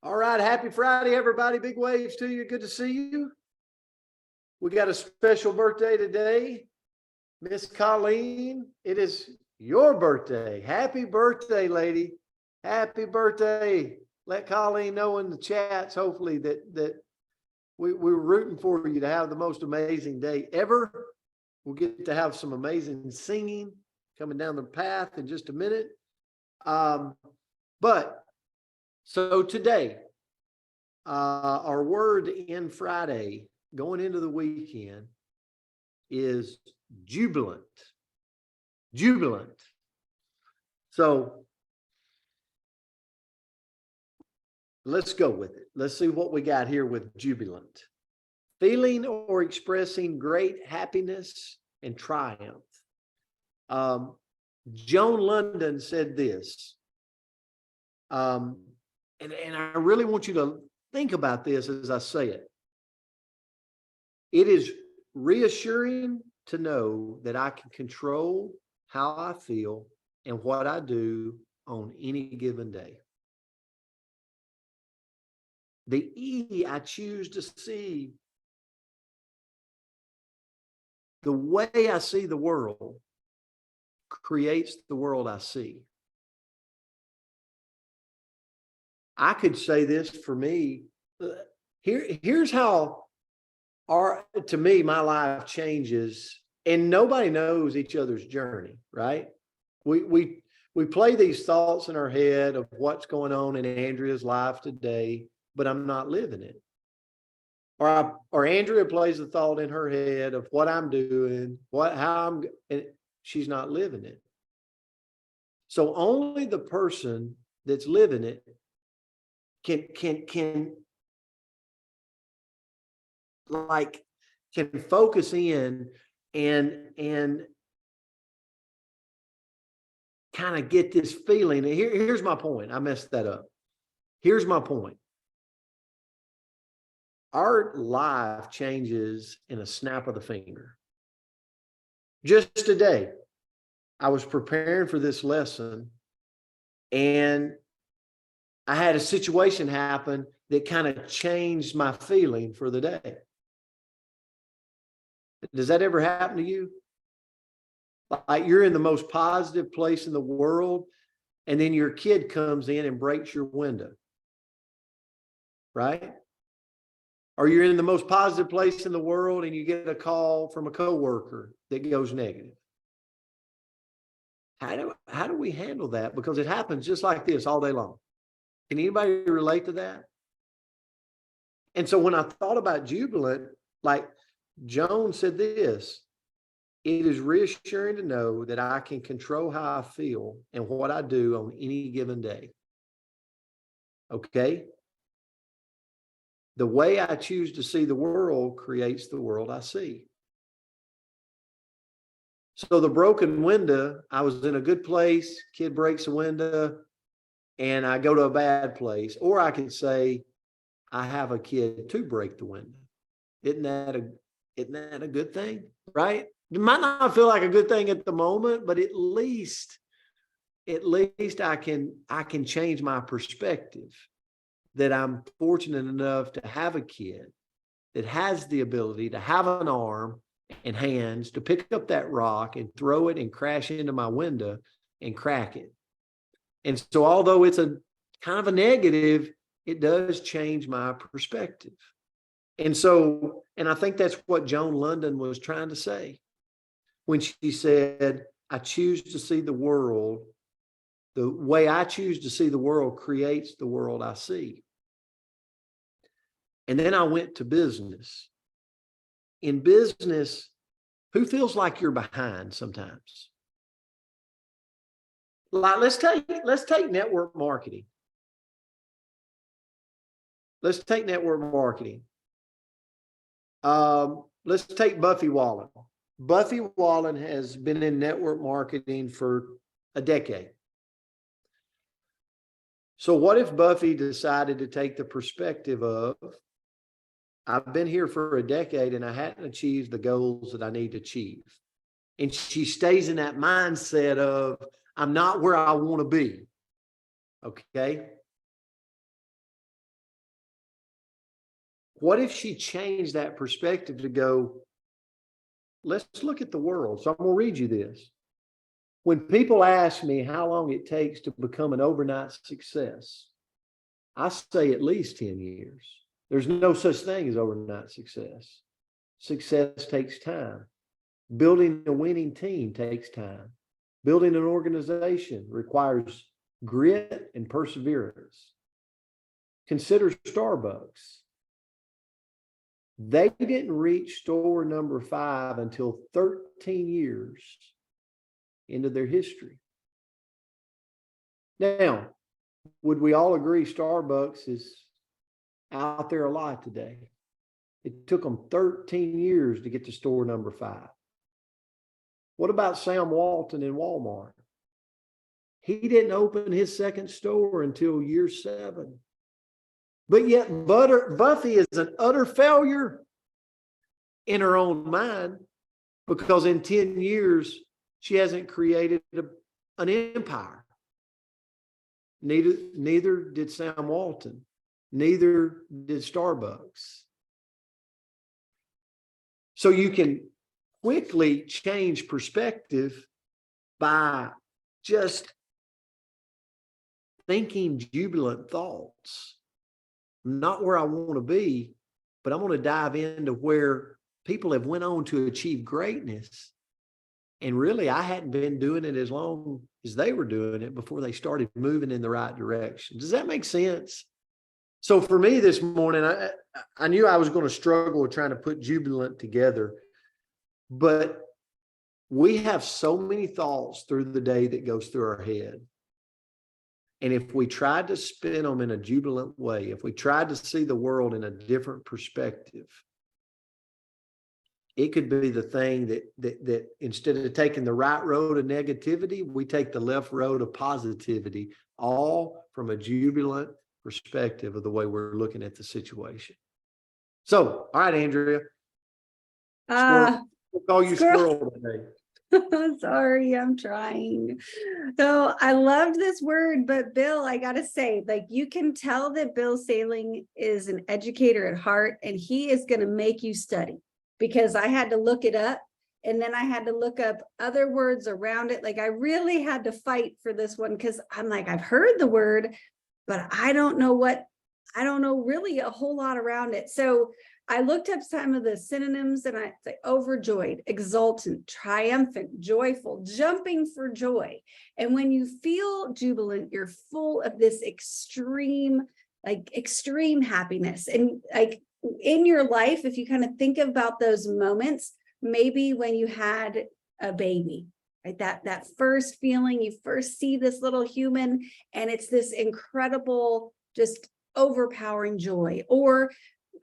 All right, happy Friday, everybody. Big waves to you. Good to see you. We got a special birthday today. Miss Colleen, it is your birthday. Happy birthday, lady. Happy birthday. Let Colleen know in the chats, hopefully, that we're rooting for you to have the most amazing day ever. We'll get to have some amazing singing coming down the path in just a minute. But so today, our word in Friday, going into the weekend, is jubilant. Jubilant. So let's go with it. Let's see what we got here with jubilant. Feeling or expressing great happiness and triumph. Joan London said this, and I really want you to think about this as I say it. It is reassuring to know that I can control how I feel and what I do on any given day. The E, I choose to see the way I see the world creates the world I see. I could say this for me. Here's how to me, my life changes, and nobody knows each other's journey, right? We play these thoughts in our head of what's going on in Andrea's life today, but I'm not living it. Or Andrea plays the thought in her head of what I'm doing, and she's not living it. So only the person that's living it can focus in and kind of get this feeling. And here's my point. I messed that up. Here's my point. Our life changes in a snap of the finger. Just today, I was preparing for this lesson, and I had a situation happen that kind of changed my feeling for the day. Does that ever happen to you? Like you're in the most positive place in the world, and then your kid comes in and breaks your window, right? Or you're in the most positive place in the world and you get a call from a coworker that goes negative. How do we handle that? Because it happens just like this all day long. Can anybody relate to that? And so when I thought about jubilant, like Joan said this, it is reassuring to know that I can control how I feel and what I do on any given day. Okay? The way I choose to see the world creates the world I see. So the broken window, I was in a good place, kid breaks a window, and I go to a bad place. Or I could say, I have a kid to break the window. Isn't that a good thing, right? It might not feel like a good thing at the moment, but at least I can change my perspective, that I'm fortunate enough to have a kid that has the ability to have an arm and hands to pick up that rock and throw it and crash into my window and crack it. And so although it's a kind of a negative, it does change my perspective. And I think that's what Joan London was trying to say when she said, I choose to see the world. The way I choose to see the world creates the world I see. And then I went to business. In business, who feels like you're behind sometimes? Like let's take network marketing. Let's take network marketing. Let's take Buffy Wallen. Buffy Wallen has been in network marketing for a decade. So what if Buffy decided to take the perspective of, I've been here for a decade and I hadn't achieved the goals that I need to achieve. And she stays in that mindset of, I'm not where I want to be. Okay. What if she changed that perspective to go, let's look at the world. So I'm going to read you this. When people ask me how long it takes to become an overnight success, I say at least 10 years. There's no such thing as overnight success. Success takes time. Building a winning team takes time. Building an organization requires grit and perseverance. Consider Starbucks. They didn't reach store number 5 until 13 years into their history. Now, would we all agree Starbucks is out there a lot today? It took them 13 years to get to store number 5. What about Sam Walton in Walmart? He didn't open his second store until year 7. But yet Buffy is an utter failure in her own mind, because in 10 years, she hasn't created an empire. Neither did Sam Walton. Neither did Starbucks. So you can quickly change perspective by just thinking jubilant thoughts. Not where I want to be, but I'm going to dive into where people have went on to achieve greatness. And really, I hadn't been doing it as long as they were doing it before they started moving in the right direction. Does that make sense? So for me this morning, I knew I was going to struggle with trying to put Jubilant together, but we have so many thoughts through the day that goes through our head. And if we tried to spin them in a jubilant way, if we tried to see the world in a different perspective, it could be the thing that instead of taking the right road of negativity, we take the left road of positivity, all from a jubilant perspective of the way we're looking at the situation. So, all right, Andrea. We'll call you Squirrel today. Sorry, I'm trying. So I loved this word, but Bill, I gotta say, like, you can tell that Bill Saling is an educator at heart, and he is going to make you study, because I had to look it up, and then I had to look up other words around it. Like, I really had to fight for this one, because I'm like, I've heard the word, but I don't know really a whole lot around it. So I looked up some of the synonyms, and I say overjoyed, exultant, triumphant, joyful, jumping for joy. And when you feel jubilant, you're full of this extreme happiness. And like in your life, if you kind of think about those moments, maybe when you had a baby, right? That first feeling, you first see this little human, and it's this incredible, just overpowering joy. Or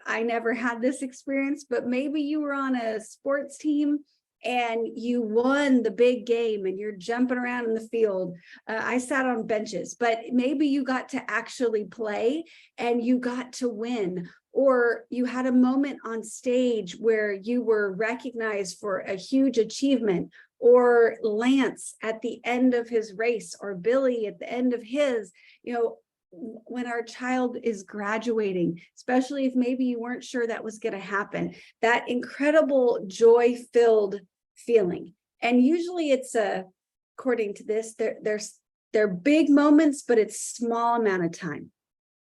I never had this experience, but maybe you were on a sports team and you won the big game and you're jumping around in the field. I sat on benches, but maybe you got to actually play and you got to win. Or you had a moment on stage where you were recognized for a huge achievement, or Lance at the end of his race, or Billy at the end of his, when our child is graduating, especially if maybe you weren't sure that was going to happen, that incredible joy-filled feeling. And usually it's according to this, they're big moments, but it's small amount of time,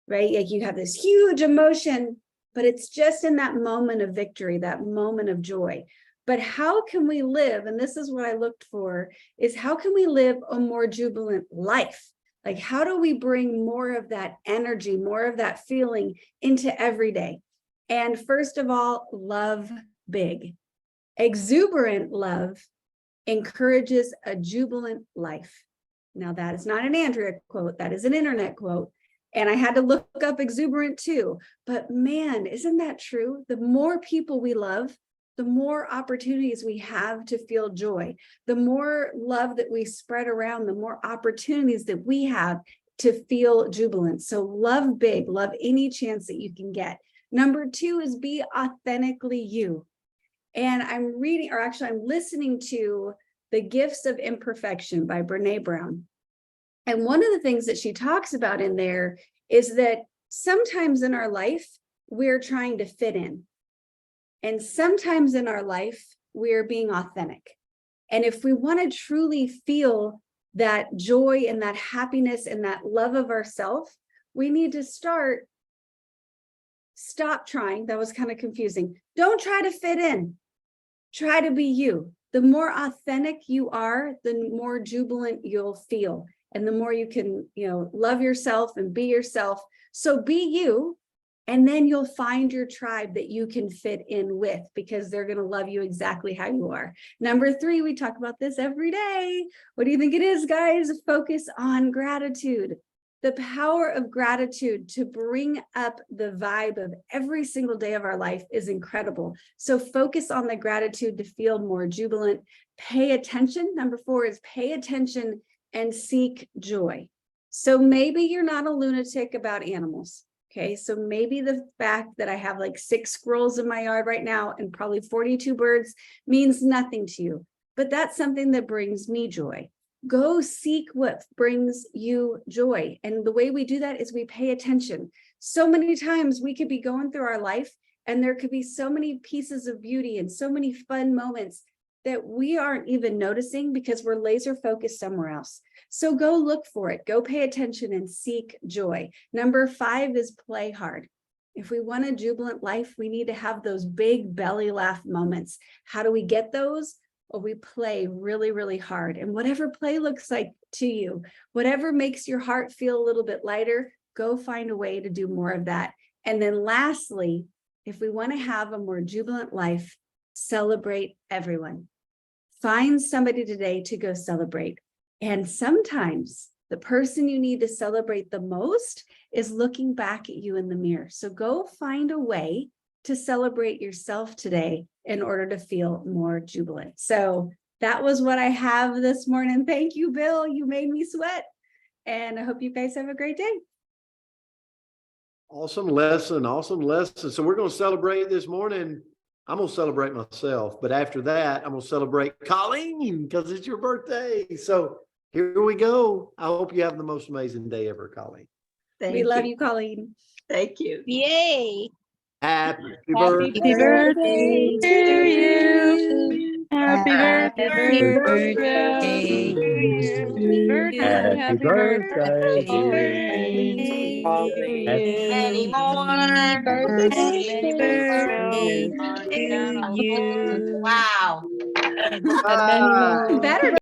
right? Like you have this huge emotion, but it's just in that moment of victory, that moment of joy. But how can we live, and this is what I looked for, is how can we live a more jubilant life? Like, how do we bring more of that energy, more of that feeling into every day? And first of all, love big. Exuberant love encourages a jubilant life. Now, that is not an Andrea quote, that is an internet quote. And I had to look up exuberant too. But man, isn't that true? The more people we love, the more opportunities we have to feel joy. The more love that we spread around, the more opportunities that we have to feel jubilant. So love big, love any chance that you can get. Number 2 is be authentically you. And I'm listening to The Gifts of Imperfection by Brené Brown. And one of the things that she talks about in there is that sometimes in our life, we're trying to fit in. And sometimes in our life, we're being authentic. And if we want to truly feel that joy and that happiness and that love of ourselves, we need to stop trying. That was kind of confusing. Don't try to fit in. Try to be you. The more authentic you are, the more jubilant you'll feel. And the more you can, love yourself and be yourself. So be you. And then you'll find your tribe that you can fit in with, because they're going to love you exactly how you are. Number 3, we talk about this every day. What do you think it is, guys? Focus on gratitude. The power of gratitude to bring up the vibe of every single day of our life is incredible. So focus on the gratitude to feel more jubilant. Pay attention. Number 4 is pay attention and seek joy. So maybe you're not a lunatic about animals. Okay, so maybe the fact that I have like 6 squirrels in my yard right now and probably 42 birds means nothing to you, but that's something that brings me joy. Go seek what brings you joy. And the way we do that is we pay attention. So many times we could be going through our life and there could be so many pieces of beauty and so many fun moments that we aren't even noticing because we're laser focused somewhere else. So go look for it, go pay attention and seek joy. Number 5 is play hard. If we want a jubilant life, we need to have those big belly laugh moments. How do we get those? Well, we play really, really hard. And whatever play looks like to you, whatever makes your heart feel a little bit lighter, go find a way to do more of that. And then lastly, if we want to have a more jubilant life, celebrate everyone. Find somebody today to go celebrate. And sometimes the person you need to celebrate the most is looking back at you in the mirror. So go find a way to celebrate yourself today in order to feel more jubilant. So that was what I have this morning. Thank you, Bill. You made me sweat. And I hope you guys have a great day. Awesome lesson. Awesome lesson. So we're going to celebrate this morning. I'm going to celebrate myself, but after that, I'm going to celebrate Colleen because it's your birthday. So here we go. I hope you have the most amazing day ever, Colleen. We love you, Colleen. Thank you. Yay. Happy Happy birthday. birthday to you. Happy Happy birthday. birthday to you. Happy birthday, Many more birthdays to you. Wow. Ah. Better